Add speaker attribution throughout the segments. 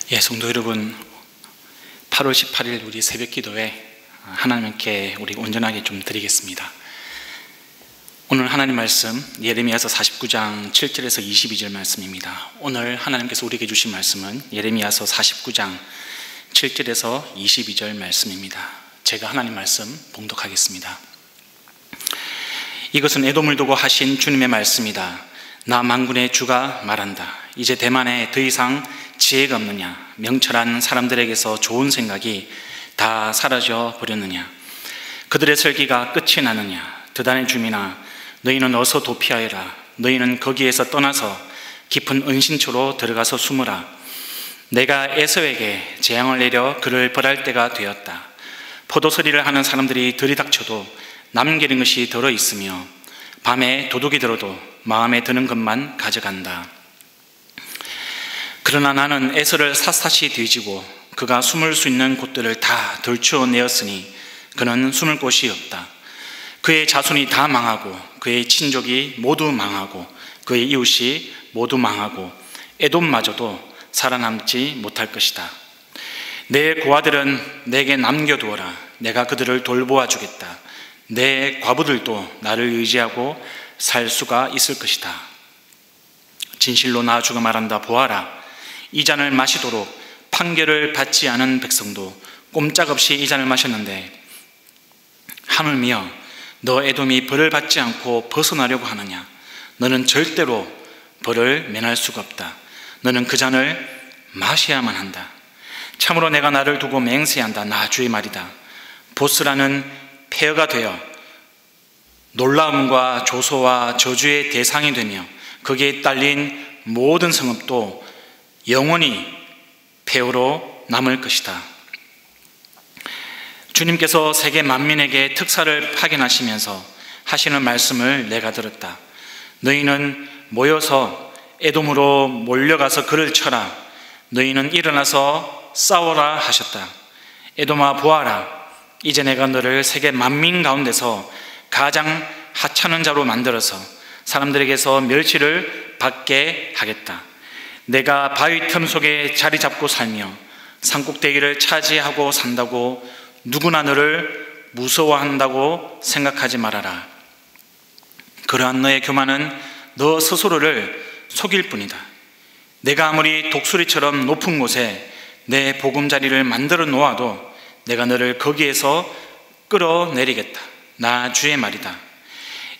Speaker 1: 성도 여러분, 8월 18일 우리 새벽 기도에 하나님께 우리 온전하게 좀 드리겠습니다. 오늘 하나님 말씀 예레미야서 49장 7절에서 22절 말씀입니다. 오늘 하나님께서 우리에게 주신 말씀은 예레미야서 49장 7절에서 22절 말씀입니다. 제가 하나님 말씀 봉독하겠습니다. 이것은 에돔을 두고 하신 주님의 말씀이다. 나 만군의 주가 말한다. 이제 대만에 더 이상 지혜가 없느냐? 명철한 사람들에게서 좋은 생각이 다 사라져 버렸느냐? 그들의 설기가 끝이 나느냐? 드단의 주민아, 너희는 어서 도피하여라. 너희는 거기에서 떠나서 깊은 은신처로 들어가서 숨으라. 내가 에서에게 재앙을 내려 그를 벌할 때가 되었다. 포도서리를 하는 사람들이 들이닥쳐도 남기는 것이 덜어 있으며 밤에 도둑이 들어도 마음에 드는 것만 가져간다. 그러나 나는 에서를 샅샅이 뒤지고 그가 숨을 수 있는 곳들을 다 들추어내었으니 그는 숨을 곳이 없다. 그의 자손이 다 망하고 그의 친족이 모두 망하고 그의 이웃이 모두 망하고 에돔마저도 살아남지 못할 것이다. 내 고아들은 내게 남겨두어라. 내가 그들을 돌보아 주겠다. 내 과부들도 나를 의지하고 살 수가 있을 것이다. 진실로 나 주가 말한다. 보아라. 이 잔을 마시도록 판결을 받지 않은 백성도 꼼짝없이 이 잔을 마셨는데 하물며 너 에돔이 벌을 받지 않고 벗어나려고 하느냐? 너는 절대로 벌을 면할 수가 없다. 너는 그 잔을 마셔야만 한다. 참으로 내가 나를 두고 맹세한다. 나 주의 말이다. 보스라는 폐허가 되어 놀라움과 조소와 저주의 대상이 되며 거기에 딸린 모든 성읍도 영원히 폐허로 남을 것이다. 주님께서 세계 만민에게 특사를 파견하시면서 하시는 말씀을 내가 들었다. 너희는 모여서 에돔으로 몰려가서 그를 쳐라. 너희는 일어나서 싸워라 하셨다. 에돔아 보아라. 이제 내가 너를 세계 만민 가운데서 가장 하찮은 자로 만들어서 사람들에게서 멸시를 받게 하겠다. 내가 바위 틈 속에 자리 잡고 살며 산꼭대기를 차지하고 산다고 누구나 너를 무서워한다고 생각하지 말아라. 그러한 너의 교만은 너 스스로를 속일 뿐이다. 내가 아무리 독수리처럼 높은 곳에 내 보금자리를 만들어 놓아도 내가 너를 거기에서 끌어내리겠다. 나 주의 말이다.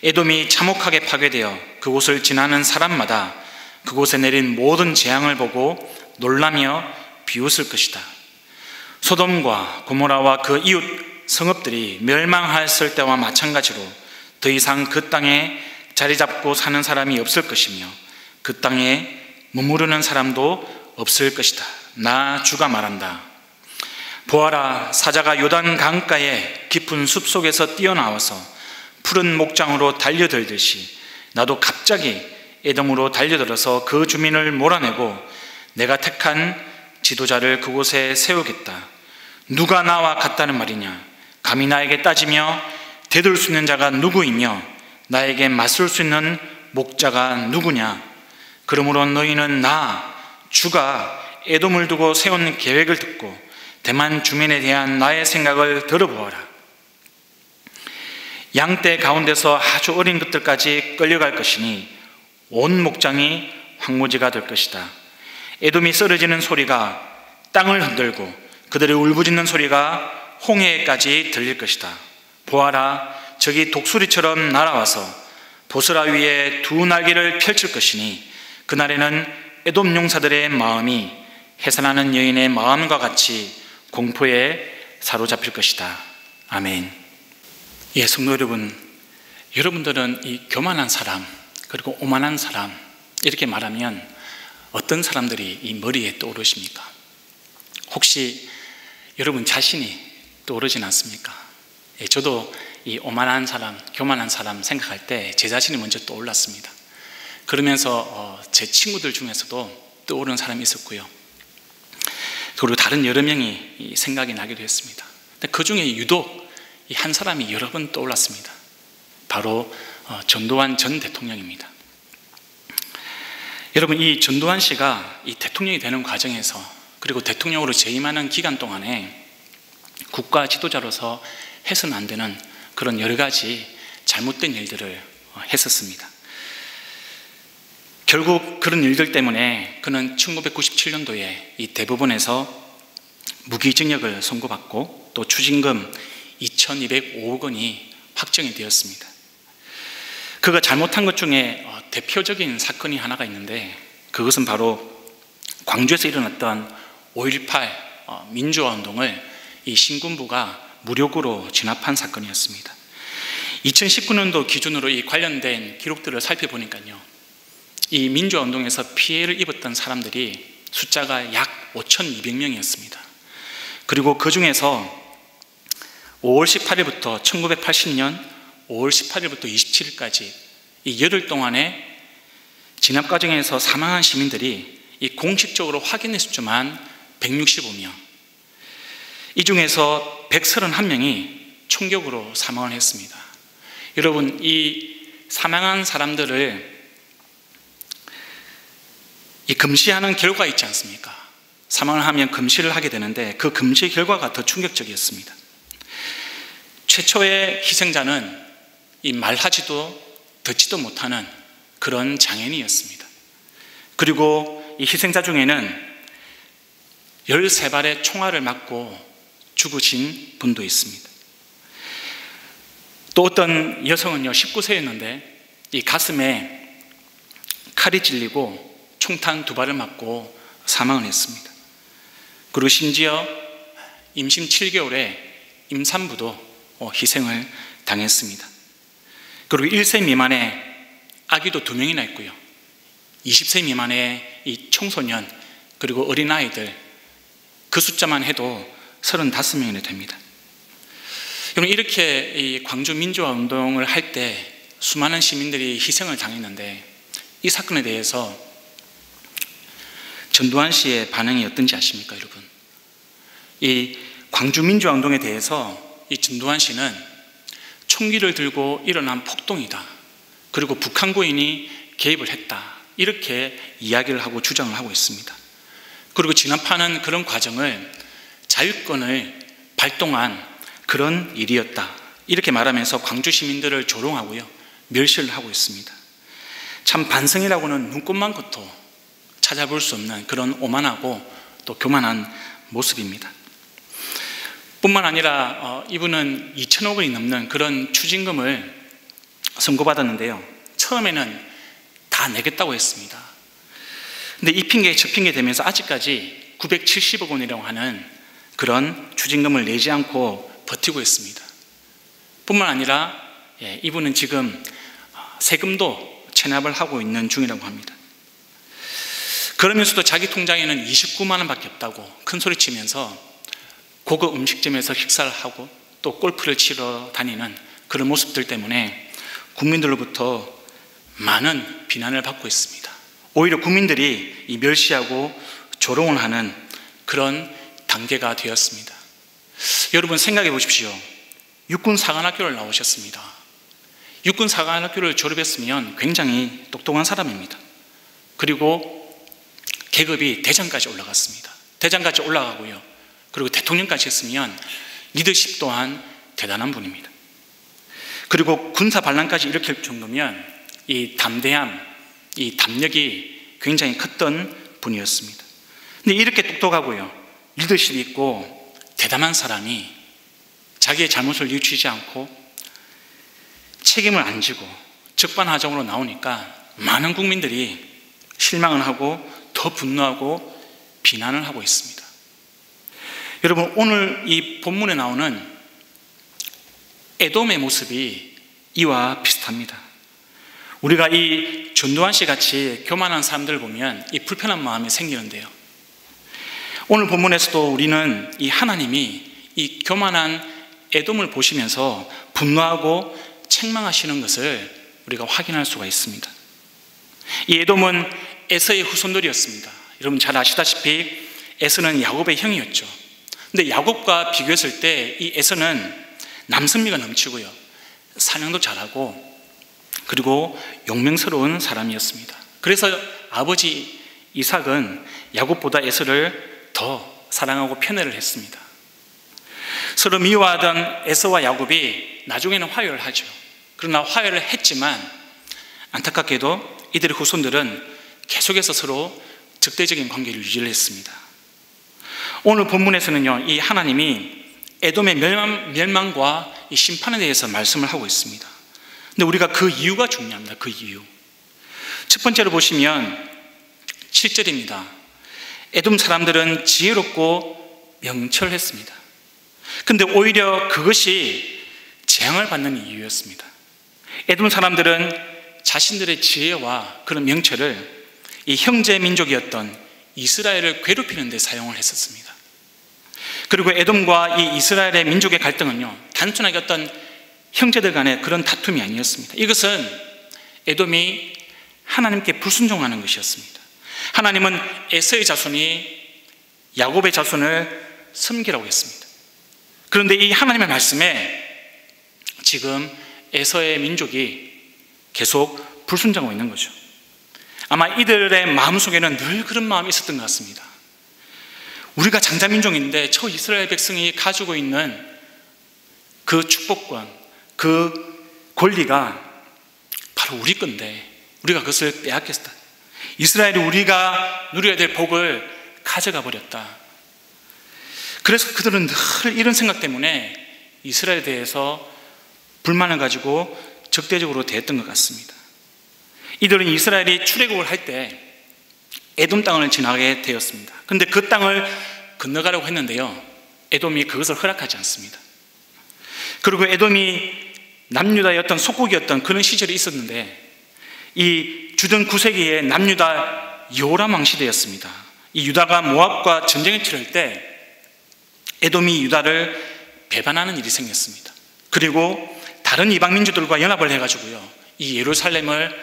Speaker 1: 에돔이 참혹하게 파괴되어 그곳을 지나는 사람마다 그곳에 내린 모든 재앙을 보고 놀라며 비웃을 것이다. 소돔과 고모라와 그 이웃 성읍들이 멸망했을 때와 마찬가지로 더 이상 그 땅에 자리 잡고 사는 사람이 없을 것이며 그 땅에 머무르는 사람도 없을 것이다. 나 주가 말한다. 보아라, 사자가 요단 강가의 깊은 숲속에서 뛰어나와서 푸른 목장으로 달려들듯이 나도 갑자기 에돔으로 달려들어서 그 주민을 몰아내고 내가 택한 지도자를 그곳에 세우겠다. 누가 나와 같다는 말이냐? 감히 나에게 따지며 대들 수 있는 자가 누구이며 나에게 맞설 수 있는 목자가 누구냐? 그러므로 너희는 나 주가 에돔을 두고 세운 계획을 듣고 대만 주민에 대한 나의 생각을 들어보아라. 양떼 가운데서 아주 어린 것들까지 끌려갈 것이니 온 목장이 황무지가 될 것이다. 에돔이 쓰러지는 소리가 땅을 흔들고 그들의 울부짖는 소리가 홍해까지 들릴 것이다. 보아라, 적이 독수리처럼 날아와서 보스라 위에 두 날개를 펼칠 것이니 그날에는 에돔 용사들의 마음이 해산하는 여인의 마음과 같이 공포에 사로잡힐 것이다. 아멘. 성도 여러분, 여러분들은 이 교만한 사람 그리고 오만한 사람 이렇게 말하면 어떤 사람들이 이 머리에 떠오르십니까? 혹시 여러분 자신이 떠오르진 않습니까? 저도 이 오만한 사람, 교만한 사람 생각할 때 제 자신이 먼저 떠올랐습니다. 그러면서 제 친구들 중에서도 떠오르는 사람이 있었고요. 그리고 다른 여러 명이 생각이 나기도 했습니다. 그 중에 유독 한 사람이 여러 번 떠올랐습니다. 바로 전두환 전 대통령입니다. 여러분, 이 전두환 씨가 이 대통령이 되는 과정에서 그리고 대통령으로 재임하는 기간 동안에 국가 지도자로서 해서는 안 되는 그런 여러 가지 잘못된 일들을 했었습니다. 결국 그런 일들 때문에 그는 1997년도에 이 대법원에서 무기징역을 선고받고 또 추징금 2,205억 원이 확정이 되었습니다. 그가 잘못한 것 중에 대표적인 사건이 하나가 있는데, 그것은 바로 광주에서 일어났던 5.18 민주화 운동을 이 신군부가 무력으로 진압한 사건이었습니다. 2019년도 기준으로 이 관련된 기록들을 살펴보니까요, 이 민주화 운동에서 피해를 입었던 사람들이 숫자가 약 5,200명이었습니다. 그리고 그 중에서 5월 18일부터 1980년 5월 18일부터 27일까지 이 열흘 동안에 진압 과정에서 사망한 시민들이 이 공식적으로 확인된 숫자만 165명, 이 중에서 131명이 총격으로 사망을 했습니다. 여러분, 이 사망한 사람들을 이 금시하는 결과가 있지 않습니까? 사망을 하면 금시를 하게 되는데 그 금시 결과가 더 충격적이었습니다. 최초의 희생자는 이 말하지도 듣지도 못하는 그런 장애인이었습니다. 그리고 이 희생자 중에는 13발의 총알을 맞고 죽으신 분도 있습니다. 또 어떤 여성은요, 19세였는데 이 가슴에 칼이 찔리고 총탄 2발을 맞고 사망을 했습니다. 그리고 심지어 임신 7개월에 임산부도 희생을 당했습니다. 그리고 1세 미만의 아기도 2명이나 있고요, 20세 미만의 이 청소년 그리고 어린아이들, 그 숫자만 해도 35명이나 됩니다. 여러분, 이렇게 이 광주 민주화 운동을 할 때 수많은 시민들이 희생을 당했는데, 이 사건에 대해서 전두환 씨의 반응이 어떤지 아십니까, 여러분? 이 광주 민주화 운동에 대해서 이 전두환 씨는 총기를 들고 일어난 폭동이다, 그리고 북한 고인이 개입을 했다, 이렇게 이야기를 하고 주장을 하고 있습니다. 그리고 진압하는 그런 과정을 자유권을 발동한 그런 일이었다, 이렇게 말하면서 광주 시민들을 조롱하고요, 멸시를 하고 있습니다. 참 반성이라고는 눈꼽만큼도 찾아볼 수 없는 그런 오만하고 또 교만한 모습입니다. 뿐만 아니라 이분은 2천억 원이 넘는 그런 추징금을 선고받았는데요, 처음에는 다 내겠다고 했습니다. 근데 이 핑계에 저 핑계 되면서 아직까지 970억 원이라고 하는 그런 추징금을 내지 않고 버티고 있습니다. 뿐만 아니라 이분은 지금 세금도 체납을 하고 있는 중이라고 합니다. 그러면서도 자기 통장에는 29만 원밖에 없다고 큰 소리치면서 고급 음식점에서 식사를 하고 또 골프를 치러 다니는 그런 모습들 때문에 국민들로부터 많은 비난을 받고 있습니다. 오히려 국민들이 이 멸시하고 조롱을 하는 그런 단계가 되었습니다. 여러분, 생각해 보십시오. 육군사관학교를 나오셨습니다. 육군사관학교를 졸업했으면 굉장히 똑똑한 사람입니다. 그리고 계급이 대장까지 올라갔습니다. 대장까지 올라가고요, 그리고 대통령까지 했으면 리더십 또한 대단한 분입니다. 그리고 군사 반란까지 일으킬 정도면 이 담대함, 이 담력이 굉장히 컸던 분이었습니다. 근데 이렇게 똑똑하고요, 리더십이 있고 대담한 사람이 자기의 잘못을 뉘우치지 않고 책임을 안 지고 적반하장으로 나오니까 많은 국민들이 실망을 하고 더 분노하고 비난을 하고 있습니다. 여러분, 오늘 이 본문에 나오는 에돔의 모습이 이와 비슷합니다. 우리가 이 전두환 씨 같이 교만한 사람들을 보면 이 불편한 마음이 생기는데요, 오늘 본문에서도 우리는 이 하나님이 이 교만한 에돔을 보시면서 분노하고 책망하시는 것을 우리가 확인할 수가 있습니다. 이 에돔은 에서의 후손들이었습니다. 여러분 잘 아시다시피 에서는 야곱의 형이었죠. 근데 야곱과 비교했을 때 이 에서는 남성미가 넘치고요, 사냥도 잘하고 그리고 용맹스러운 사람이었습니다. 그래서 아버지 이삭은 야곱보다 에서를 더 사랑하고 편애를 했습니다. 서로 미워하던 에서와 야곱이 나중에는 화해를 하죠. 그러나 화해를 했지만 안타깝게도 이들의 후손들은 계속해서 서로 적대적인 관계를 유지를 했습니다. 오늘 본문에서는요, 이 하나님이 에돔의 멸망과 이 심판에 대해서 말씀을 하고 있습니다. 근데 우리가 그 이유가 중요합니다. 그 이유. 첫 번째로 보시면 7절입니다. 에돔 사람들은 지혜롭고 명철했습니다. 근데 오히려 그것이 재앙을 받는 이유였습니다. 에돔 사람들은 자신들의 지혜와 그런 명철을 이 형제 민족이었던 이스라엘을 괴롭히는 데 사용을 했었습니다. 그리고 에돔과 이 이스라엘의 민족의 갈등은요, 단순하게 어떤 형제들 간의 그런 다툼이 아니었습니다. 이것은 에돔이 하나님께 불순종하는 것이었습니다. 하나님은 에서의 자손이 야곱의 자손을 섬기라고 했습니다. 그런데 이 하나님의 말씀에 지금 에서의 민족이 계속 불순종하고 있는 거죠. 아마 이들의 마음속에는 늘 그런 마음이 있었던 것 같습니다. 우리가 장자민족인데 저 이스라엘 백성이 가지고 있는 그 축복권, 그 권리가 바로 우리 건데 우리가 그것을 빼앗겼다. 이스라엘이 우리가 누려야 될 복을 가져가 버렸다. 그래서 그들은 늘 이런 생각 때문에 이스라엘에 대해서 불만을 가지고 적대적으로 대했던 것 같습니다. 이들은 이스라엘이 출애굽을 할 때 에돔 땅을 지나게 되었습니다. 그런데 그 땅을 건너가려고 했는데요, 에돔이 그것을 허락하지 않습니다. 그리고 에돔이 남유다의 어떤 속국이었던 그런 시절이 있었는데, 이 주전 9세기에 남유다 요람 왕 시대였습니다. 이 유다가 모압과 전쟁을 치를 때 에돔이 유다를 배반하는 일이 생겼습니다. 그리고 다른 이방 민족들과 연합을 해가지고요, 이 예루살렘을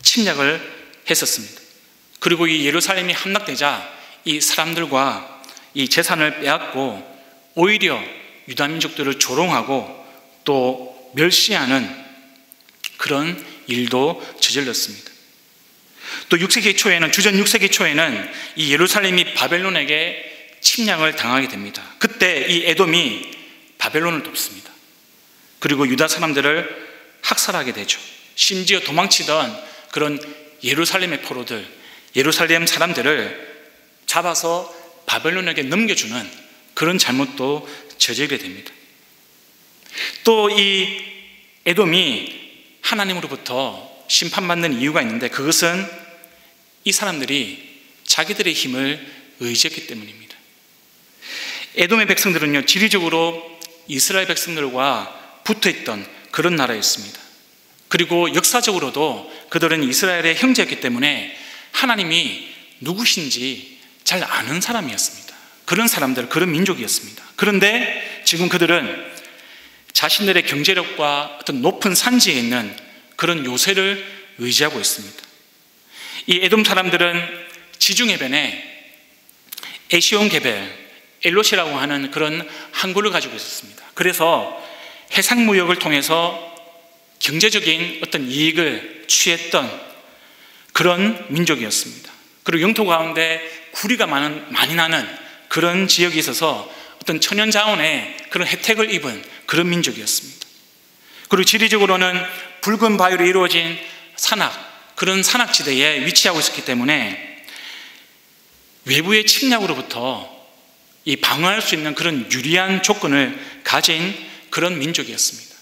Speaker 1: 침략을 했었습니다. 그리고 이 예루살렘이 함락되자 이 사람들과 이 재산을 빼앗고 오히려 유다 민족들을 조롱하고 또 멸시하는 그런 일도 저질렀습니다. 또 6세기 초에는, 주전 6세기 초에는 이 예루살렘이 바벨론에게 침략을 당하게 됩니다. 그때 이 에돔이 바벨론을 돕습니다. 그리고 유다 사람들을 학살하게 되죠. 심지어 도망치던 그런 예루살렘의 포로들, 예루살렘 사람들을 잡아서 바벨론에게 넘겨주는 그런 잘못도 저지르게 됩니다. 또 이 에돔이 하나님으로부터 심판받는 이유가 있는데, 그것은 이 사람들이 자기들의 힘을 의지했기 때문입니다. 에돔의 백성들은요, 지리적으로 이스라엘 백성들과 붙어있던 그런 나라였습니다. 그리고 역사적으로도 그들은 이스라엘의 형제였기 때문에 하나님이 누구신지 잘 아는 사람이었습니다. 그런 사람들, 그런 민족이었습니다. 그런데 지금 그들은 자신들의 경제력과 어떤 높은 산지에 있는 그런 요새를 의지하고 있습니다. 이 에돔 사람들은 지중해변에 에시온게벨, 엘롯이라고 하는 그런 항구를 가지고 있었습니다. 그래서 해상무역을 통해서 경제적인 어떤 이익을 취했던 그런 민족이었습니다. 그리고 영토 가운데 구리가 많이 나는 그런 지역이 있어서 어떤 천연자원의 그런 혜택을 입은 그런 민족이었습니다. 그리고 지리적으로는 붉은 바위로 이루어진 산악, 그런 산악지대에 위치하고 있었기 때문에 외부의 침략으로부터 이 방어할 수 있는 그런 유리한 조건을 가진 그런 민족이었습니다.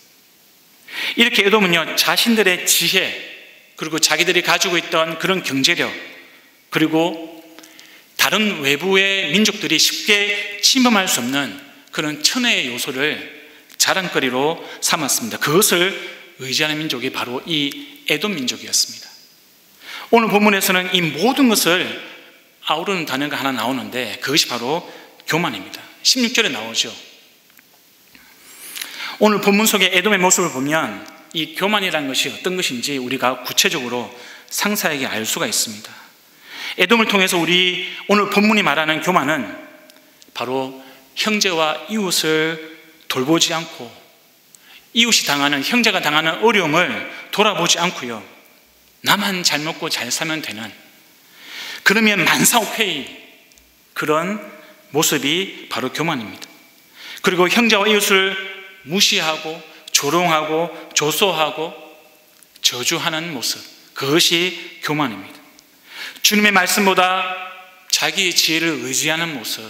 Speaker 1: 이렇게 에돔은요, 자신들의 지혜, 그리고 자기들이 가지고 있던 그런 경제력, 그리고 다른 외부의 민족들이 쉽게 침범할 수 없는 그런 천혜의 요소를 자랑거리로 삼았습니다. 그것을 의지하는 민족이 바로 이 에돔 민족이었습니다. 오늘 본문에서는 이 모든 것을 아우르는 단어가 하나 나오는데, 그것이 바로 교만입니다. 16절에 나오죠. 오늘 본문 속에 에돔의 모습을 보면 이 교만이라는 것이 어떤 것인지 우리가 구체적으로 상세하게 알 수가 있습니다. 에돔을 통해서 우리 오늘 본문이 말하는 교만은 바로 형제와 이웃을 돌보지 않고, 이웃이 당하는, 형제가 당하는 어려움을 돌아보지 않고요, 나만 잘 먹고 잘 살면 되는, 그러면 만사오케이, 그런 모습이 바로 교만입니다. 그리고 형제와 이웃을 무시하고 조롱하고 조소하고 저주하는 모습, 그것이 교만입니다. 주님의 말씀보다 자기의 지혜를 의지하는 모습,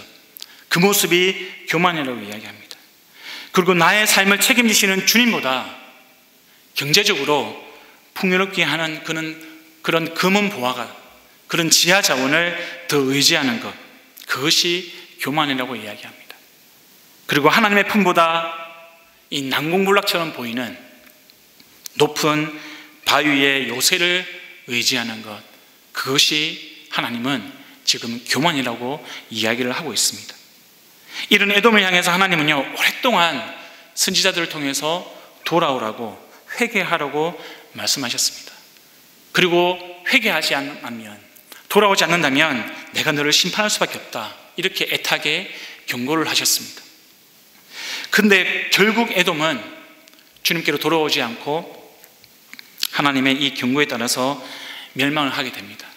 Speaker 1: 그 모습이 교만이라고 이야기합니다. 그리고 나의 삶을 책임지시는 주님보다 경제적으로 풍요롭게 하는 그런 금은 보화가, 그런 지하 자원을 더 의지하는 것, 그것이 교만이라고 이야기합니다. 그리고 하나님의 품보다 이 난공불락처럼 보이는 높은 바위의 요새를 의지하는 것, 그것이 하나님은 지금 교만이라고 이야기를 하고 있습니다. 이런 에돔을 향해서 하나님은요, 오랫동안 선지자들을 통해서 돌아오라고, 회개하라고 말씀하셨습니다. 그리고 회개하지 않으면, 돌아오지 않는다면 내가 너를 심판할 수밖에 없다, 이렇게 애타게 경고를 하셨습니다. 근데 결국 에돔은 주님께로 돌아오지 않고 하나님의 이 경고에 따라서 멸망을 하게 됩니다.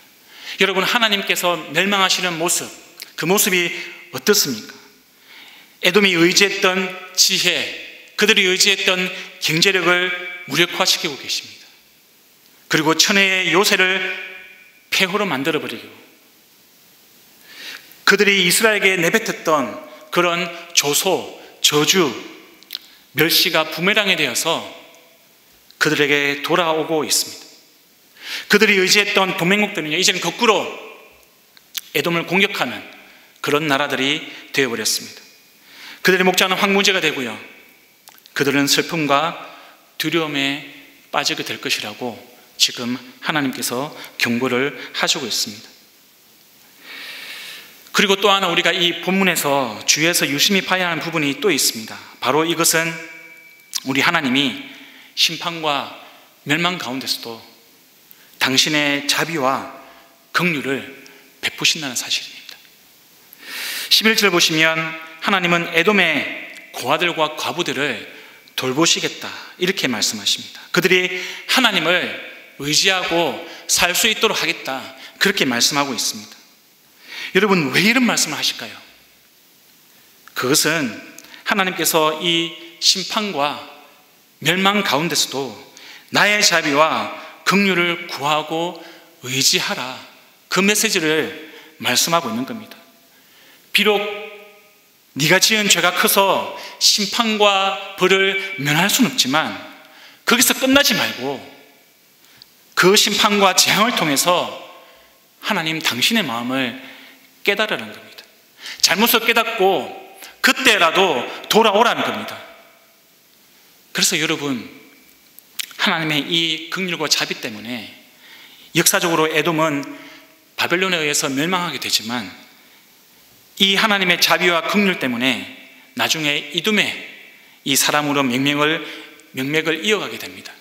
Speaker 1: 여러분, 하나님께서 멸망하시는 모습, 그 모습이 어떻습니까? 에돔이 의지했던 지혜, 그들이 의지했던 경제력을 무력화시키고 계십니다. 그리고 천혜의 요새를 폐허로 만들어버리고, 그들이 이스라엘에게 내뱉었던 그런 조소, 저주, 멸시가 부메랑이 되어서 그들에게 돌아오고 있습니다. 그들이 의지했던 동맹국들은요, 이제는 거꾸로 에돔을 공격하는 그런 나라들이 되어버렸습니다. 그들의 목자는 황무지가 되고요, 그들은 슬픔과 두려움에 빠지게 될 것이라고 지금 하나님께서 경고를 하시고 있습니다. 그리고 또 하나 우리가 이 본문에서 주위에서 유심히 봐야 하는 부분이 또 있습니다. 바로 이것은 우리 하나님이 심판과 멸망 가운데서도 당신의 자비와 긍휼을 베푸신다는 사실입니다. 11절 보시면 하나님은 에돔의 고아들과 과부들을 돌보시겠다, 이렇게 말씀하십니다. 그들이 하나님을 의지하고 살 수 있도록 하겠다, 그렇게 말씀하고 있습니다. 여러분, 왜 이런 말씀을 하실까요? 그것은 하나님께서 이 심판과 멸망 가운데서도 나의 자비와 긍휼을 구하고 의지하라, 그 메시지를 말씀하고 있는 겁니다. 비록 네가 지은 죄가 커서 심판과 벌을 면할 수는 없지만 거기서 끝나지 말고 그 심판과 재앙을 통해서 하나님 당신의 마음을 깨달으라는 겁니다. 잘못을 깨닫고 그때라도 돌아오라는 겁니다. 그래서 여러분, 하나님의 이 긍휼과 자비 때문에 역사적으로 에돔은 바벨론에 의해서 멸망하게 되지만 이 하나님의 자비와 긍휼 때문에 나중에 이둠의 이 사람으로 명맥을 이어가게 됩니다.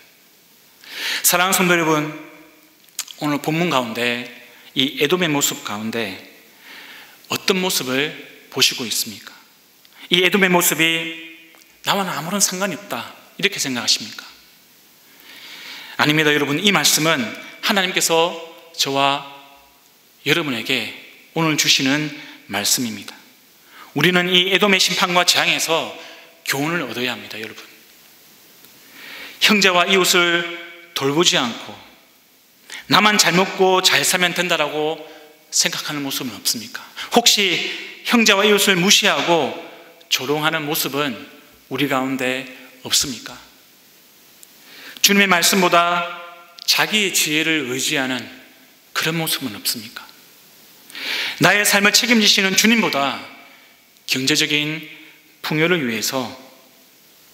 Speaker 1: 사랑하는 성도 여러분, 오늘 본문 가운데 이 에돔의 모습 가운데 어떤 모습을 보시고 있습니까? 이 에돔의 모습이 나와는 아무런 상관이 없다, 이렇게 생각하십니까? 아닙니다. 여러분, 이 말씀은 하나님께서 저와 여러분에게 오늘 주시는 말씀입니다. 우리는 이 에돔의 심판과 재앙에서 교훈을 얻어야 합니다. 여러분, 형제와 이웃을 돌보지 않고 나만 잘 먹고 잘 살면 된다라고 생각하는 모습은 없습니까? 혹시 형제와 이웃을 무시하고 조롱하는 모습은 우리 가운데 없습니까? 주님의 말씀보다 자기의 지혜를 의지하는 그런 모습은 없습니까? 나의 삶을 책임지시는 주님보다 경제적인 풍요를 위해서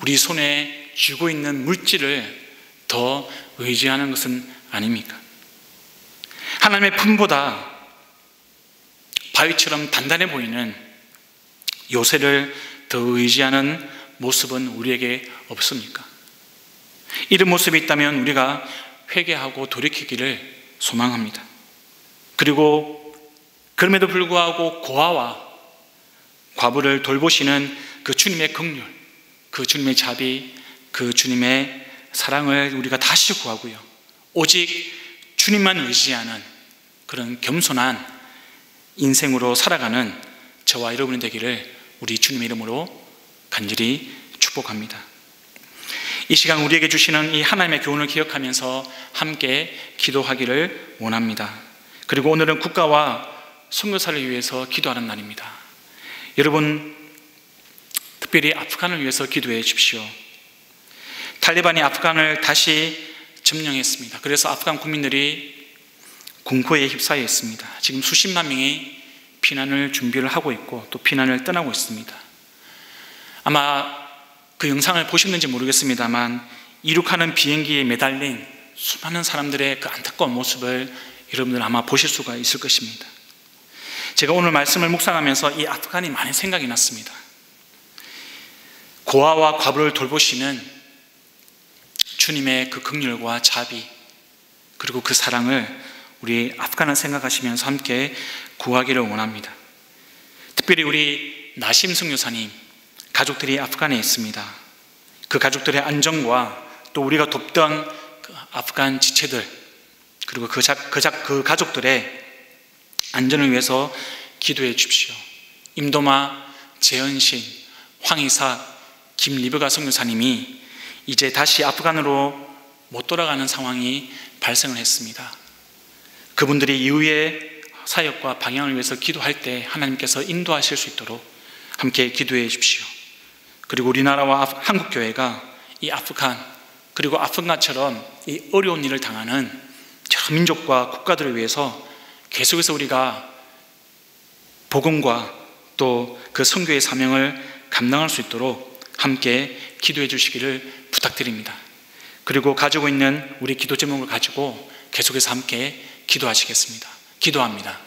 Speaker 1: 우리 손에 쥐고 있는 물질을 더 의지하는 것은 아닙니까? 하나님의 품보다 바위처럼 단단해 보이는 요새를 더 의지하는 모습은 우리에게 없습니까? 이런 모습이 있다면 우리가 회개하고 돌이키기를 소망합니다. 그리고 그럼에도 불구하고 고아와 과부를 돌보시는 그 주님의 긍휼, 그 주님의 자비, 그 주님의 사랑을 우리가 다시 구하고요, 오직 주님만 의지하는 그런 겸손한 인생으로 살아가는 저와 여러분이 되기를 우리 주님의 이름으로 간절히 축복합니다. 이 시간 우리에게 주시는 이 하나님의 교훈을 기억하면서 함께 기도하기를 원합니다. 그리고 오늘은 국가와 선교사를 위해서 기도하는 날입니다. 여러분, 특별히 아프간을 위해서 기도해 주십시오. 탈리반이 아프간을 다시 점령했습니다. 그래서 아프간 국민들이 공포에 휩싸여 있습니다. 지금 수십만 명이 피난을 준비를 하고 있고 또 피난을 떠나고 있습니다. 아마 그 영상을 보셨는지 모르겠습니다만 이륙하는 비행기에 매달린 수많은 사람들의 그 안타까운 모습을 여러분들 아마 보실 수가 있을 것입니다. 제가 오늘 말씀을 묵상하면서 이 아프간이 많이 생각이 났습니다. 고아와 과부를 돌보시는 주님의 그 긍휼과 자비, 그리고 그 사랑을 우리 아프간을 생각하시면서 함께 구하기를 원합니다. 특별히 우리 나심 선교사님 가족들이 아프간에 있습니다. 그 가족들의 안정과 또 우리가 돕던 그 아프간 지체들, 그리고 그 가족들의 안전을 위해서 기도해 주십시오. 임도마, 재현신, 황희사, 김리브가 선교사님이 이제 다시 아프간으로 못 돌아가는 상황이 발생을 했습니다. 그분들이 이후의 사역과 방향을 위해서 기도할 때 하나님께서 인도하실 수 있도록 함께 기도해 주십시오. 그리고 우리나라와 한국교회가 이 아프간, 그리고 아프간처럼 이 어려운 일을 당하는 여러 민족과 국가들을 위해서 계속해서 우리가 복음과 또 그 선교의 사명을 감당할 수 있도록 함께 기도해 주시기를 부탁드립니다. 그리고 가지고 있는 우리 기도 제목을 가지고 계속해서 함께 기도하시겠습니다. 기도합니다.